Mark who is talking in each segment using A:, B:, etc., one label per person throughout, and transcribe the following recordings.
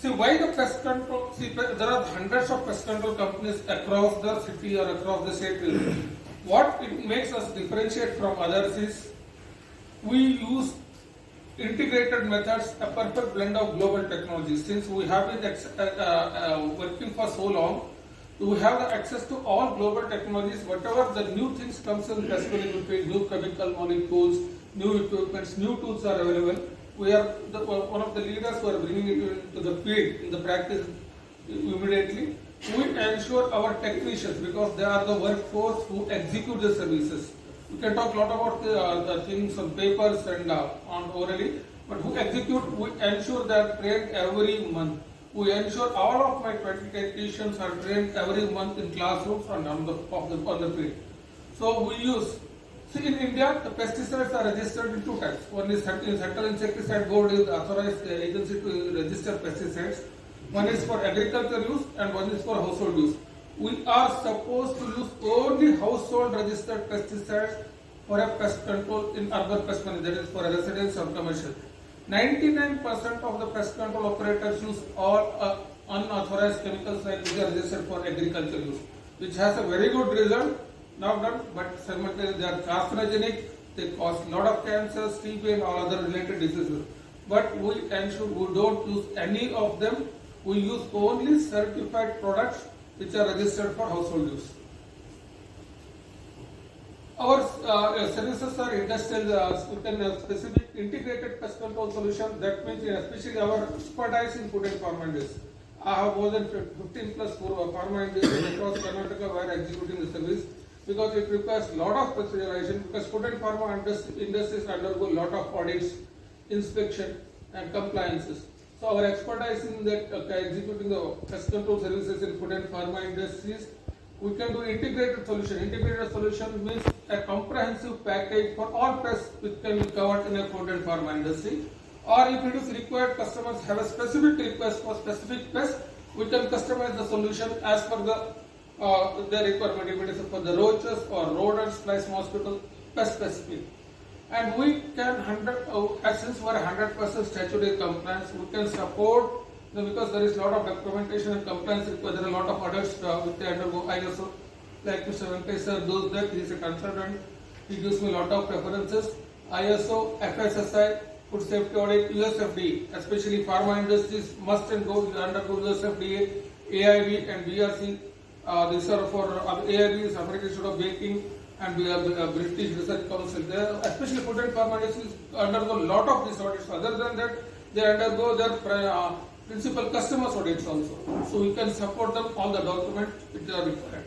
A: See why the pest control? See, there are hundreds of pest control companies across the city or across the state. What it makes us differentiate from others is we use integrated methods, a perfect blend of global technologies. Since we have been working for so long, we have the access to all global technologies. Whatever the new things comes in pest control, new chemical molecules, new equipments, new tools are available. We are one of the leaders who are bringing it into the field, in the practice immediately. We ensure our technicians, because they are the workforce who execute the services. We can talk a lot about the things on papers and on orally, but who execute, we ensure they are trained every month. We ensure all of my 20 technicians are trained every month in classrooms and on the field. So we use. See, in India, the pesticides are registered in two types. One is Central Insecticide Board is the authorized agency to register pesticides. One is for agricultural use and one is for household use. We are supposed to use only household registered pesticides for a pest control in urban pest management, that is for a residence or commercial. 99% of the pest control operators use all unauthorized chemicals like which are registered for agricultural use, which has a very good result. Not done, but simultaneously they are carcinogenic, they cause a lot of cancers, TB and all other related diseases. But we ensure we don't use any of them. We use only certified products which are registered for household use. Our services are industrial, we can have specific integrated pest control solution. That means especially our expertise in food and pharma industry. I have more than 15 plus pharma industries across Karnataka where executing the service, because it requires a lot of specialization, because food and pharma industries undergo a lot of audits, inspection and compliances. So our expertise in that executing the pest control services in food and pharma industries, we can do integrated solution. Integrated solution means a comprehensive package for all pests which can be covered in a food and pharma industry. Or if it is required, customers have a specific request for specific pest, we can customize the solution as per the requirement. If it is for the roaches or rodents, flies, mosquitoes, pest specific. And we can since we are 100% statutory compliance, we can support them, because there is a lot of documentation and compliance required. There are a lot of audits which they undergo. ISO, like Mr. Venkatesh sir does that. He is a consultant. He gives me a lot of preferences. ISO, FSSI, food safety audit, USFDA, especially pharma industries must and go undergo USFDA, AIB and BRC. These are for AIB is American Institute of Baking, and we have the British Research Council. There, especially food and pharma industries undergo a lot of these audits. Other than that, they undergo their principal customers audits also. So we can support them on the documents which are required.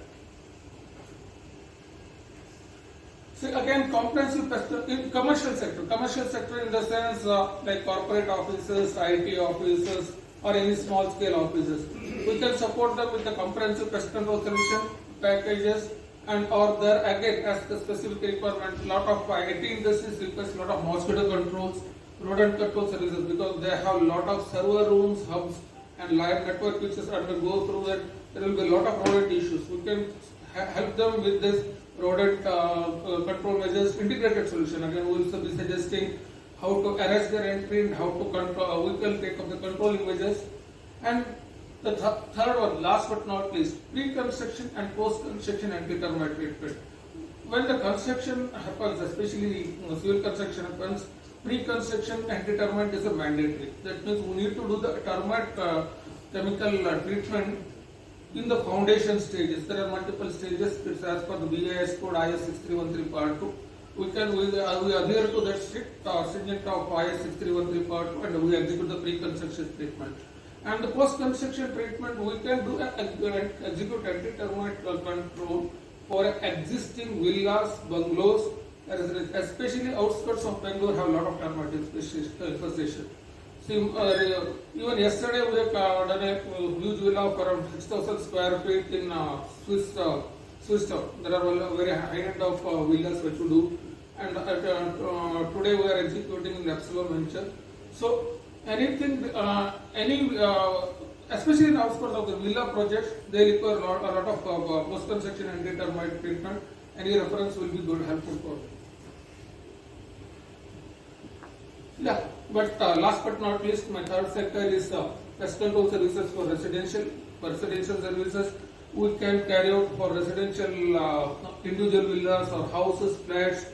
A: See again, comprehensive pest in commercial sector. Commercial sector in the sense like corporate offices, IT offices, or any small scale offices. We can support them with the comprehensive pest control solution packages, and or there again as the specific requirement. Lot of IT industries request a lot of mosquito controls, rodent control services, because they have a lot of server rooms, hubs, and live network which is undergo through that. There will be a lot of rodent issues. We can help them with this rodent control measures integrated solution. Again, we will be suggesting how to arrest their entry and how to control. We can take up the controlling measures. And the third one, last but not least, pre-construction and post-construction anti-termite treatment. When the construction happens, especially civil construction happens, pre-construction anti-termite is a mandatory. That means we need to do the termite chemical treatment in the foundation stages. There are multiple stages. It's as per the BIS code IS 6313 part 2. We adhere to that strict stringent of IS 6313 part 2, and we execute the pre-construction treatment. And the post-construction treatment, we can do execute anti-termite control for existing villas, bungalows, especially outskirts of Bangalore have a lot of termite infestation. See, even yesterday we have done a huge villa of around 6,000 square feet in Swiss town. There are a very high end of villas which we do, and today we are executing in Epsilon venture. So anything, especially in outskirts of the villa projects, they require a lot of post-construction anti-termite treatment. Any reference will be good, helpful for them. Yeah, but last but not least, my third sector is pest control services for residential services. We can carry out for residential individual villas or houses, flats,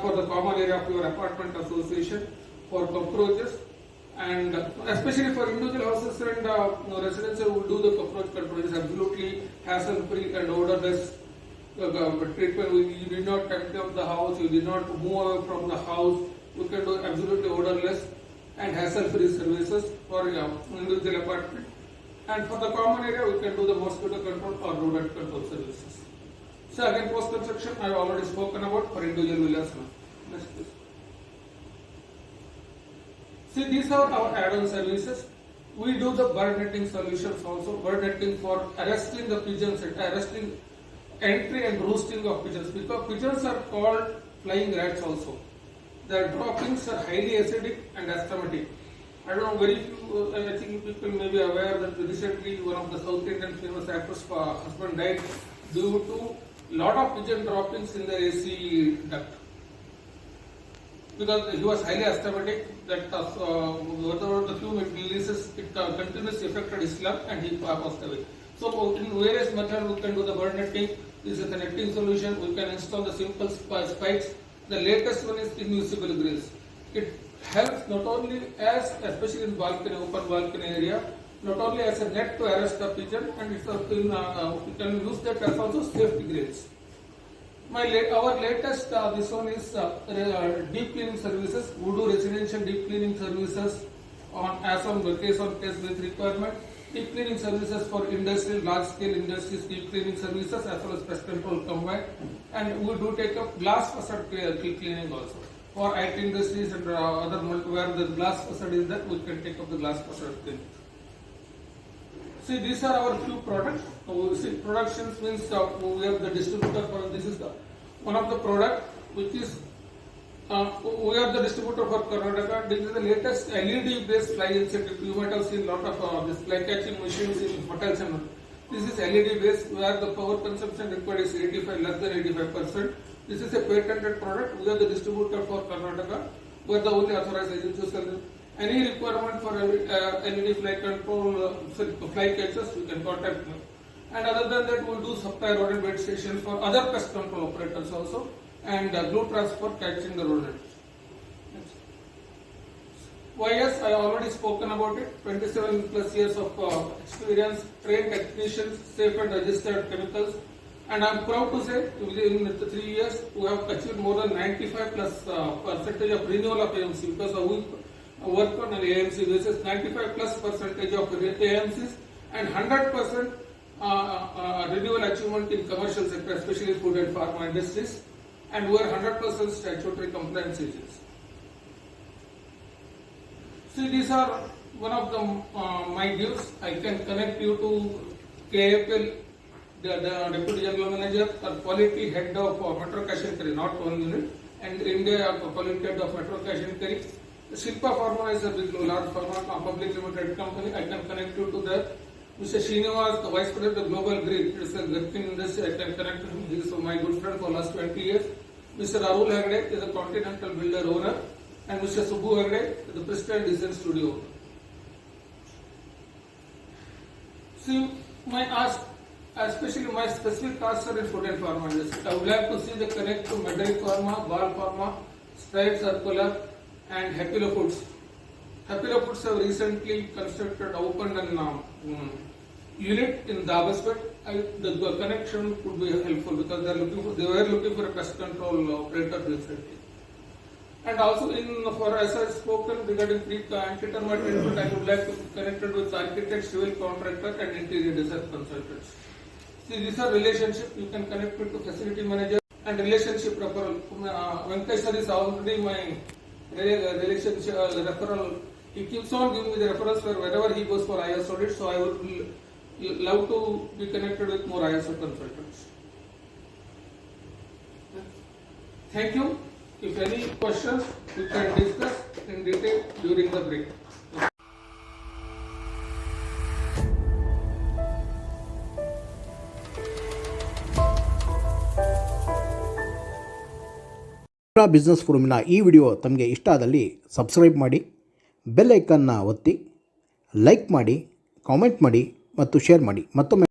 A: for the common area of your apartment association for cockroaches. And especially for individual houses and residential, we do the cockroach control. It is absolutely hassle-free and odorless treatment. You did not tempt up the house, you did not move away from the house. We can do absolutely odorless and hassle-free services for individual apartment. And for the common area, we can do the mosquito control or rodent control services. So again, post-construction, I have already spoken about for individual villas. Next please. See, these are our add-on services. We do the bird netting solutions also. Bird netting for arresting the pigeons, arresting entry and roosting of pigeons, because pigeons are called flying rats also. Their droppings are highly acidic and asthmatic. I don't know, very few, I think people may be aware that recently one of the South Indian famous actors' husband died due to lot of pigeon droppings in the AC duct. Because he was highly asthmatic, that whatever the fume it releases, it continuously affected his lung and he passed away. So in various methods we can do the bird netting. This is the netting solution. We can install the simple spikes. The latest one is invisible grills. It helps not only as, especially in balcony, open balcony area, not only as a net to arrest the pigeon, and it's we can use that as also safety grills. Our latest this one is deep cleaning services. We do residential deep cleaning services as on case basis requirement. Deep cleaning services for industrial, large scale industries, deep cleaning services as well as pest control combined. And we do take up glass facade cleaning also. For IT industries and other where the glass facade is there, we can take up the glass facade cleaning. See, these are our few products. See, productions means we have the distributor for this is the one of the product which is we are the distributor for Karnataka. This is the latest LED based fly incentive. You might have seen lot of this fly catching machines in hotels and this is LED based where the power consumption required is 85 less than 85%. This is a patented product. We are the distributor for Karnataka. We are the only authorized agent to sell them. Any requirement for LED fly control, fly catchers, you can contact me. And other than that, we will do supply rodent bait stations for other pest control operators also, and glue transport catching the rodent. YS, I already spoken about it. 27 plus years of experience, trained technicians, safe and registered chemicals. And I am proud to say, within the 3 years, we have achieved more than 95 plus percentage of renewal of AMC, because we work on an AMC basis, 95 plus percentage of AMCs and 100% renewal achievement in commercial sector, especially food and pharma industries, and we are 100% statutory compliance agents. See, these are one of the my views. I can connect you to KFL, the Deputy General Manager or Quality Head of Metro Cash and Carry, not one unit, and India Quality Head of Metro Cash and Carry. Shilpa Pharma is a big, large pharma public limited company. I can connect you to that. Mr. Srinivas, the Vice President of Global Green, it is a Gherkin industry. I can connect him. He is my good friend for last 20 years. Mr. Arul Hegde is a Continental Builder owner, and Mr. Subbu Hegde is the President Design Studio owner. See, my ask, especially my specific tasks are in food and pharma industry. I would like to see the connect to Medai Pharma, Bal Pharma, Stride Circular, and Happilo Foods. Happilo Foods have recently constructed, opened an unit in Dabaspet. The connection could be helpful because they were looking for a pest control operator recently. And also as I spoken regarding anti-termite treatment, I would like to be connected with architect, civil contractor and interior design consultants. See, these are relationships. You can connect with the facility manager and relationship referral. Venkatesh sir is already my relationship referral. He keeps on giving me the referrals for wherever he goes for ISO audit. So I would love to be connected with more ISO consultants. Thank you. If any questions, we can discuss in detail during the break.
B: Business ಫೋರಮ್ನ ಈ video ತಮಗೆ ಇಷ್ಟ ಆದಲ್ಲಿ subscribe ಮಾಡಿ, bell ಐಕನ್ನ ಒತ್ತಿ, like ಮಾಡಿ, comment ಮಾಡಿ ಮತ್ತು ಶೇರ್ ಮಾಡಿ. ಮತ್ತೊಮ್ಮೆ